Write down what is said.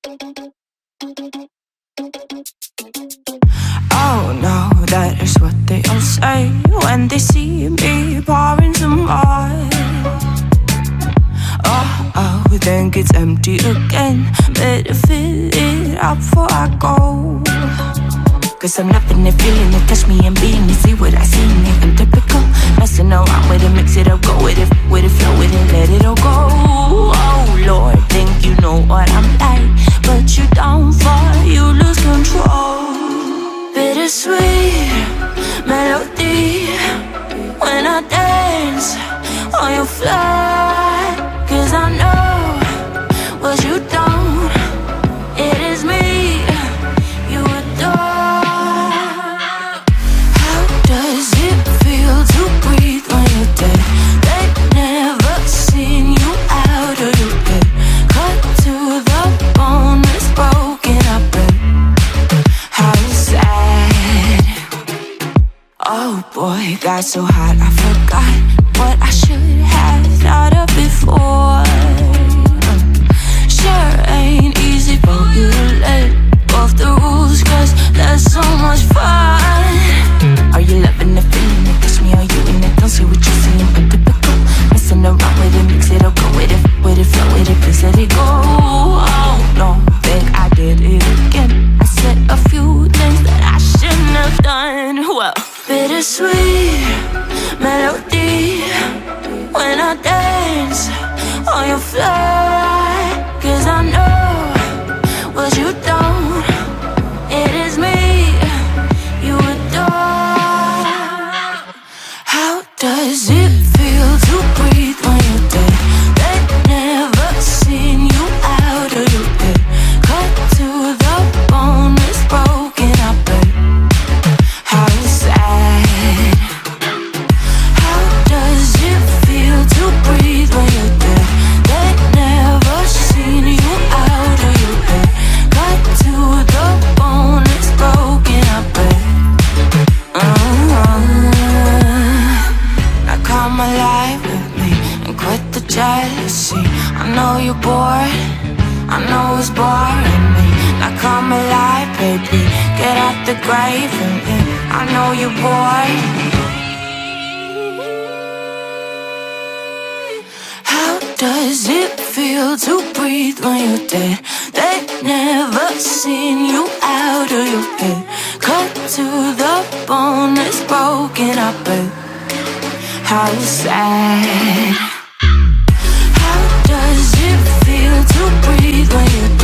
Oh no, that is what they all say when they see me pouring some more. Oh, think it's empty again. Better fill it up before I go. Cause I'm loving it, feeling it, touch me and being it. See what I see in it, I'm typical. Messing around with it, mix it up, go with it, flow with it, let it all go. Oh Lord, think you know what I'm like, but you don't fall, you lose control. Bittersweet melody when I dance on your fly. Cause I know what you don't, it is me you adore. How does it feel to breathe when you're dead? They never seen you out of your bed. Cut to the bone, it's broken up and how sad. Oh boy, got so hot I forgot what I should have thought of before. Sure ain't easy for you to let go of the rules, cause that's so much fun. Are you loving the feeling it? Touch me, are you in it? Don't see what you're seeing, but typical. Messing around with it, mix it up, go with it, flow with it, please let it go. Oh no, think I did it again. I said a few things that I shouldn't have done. Well, bittersweet melody when I dance on your fly. Cause I know what you don't, it is me you adore. How does it feel to breathe when you're dead? They never seen you out of your bed. Cut to the bone, it's broken up and how sad. How does it feel to breathe when you're dead? They never seen you out of your bed. Cut to the bone, it's broken up Now come alive with me and quit the jealousy. I know you're bored, I know it's boring me. Now come alive, baby, get out the grave with me. I know you're bored. How does it feel to breathe when you're dead? They never seen you out of your bed. Cut to the bone, it's broken up and how sad. How does it feel to breathe when you're dead?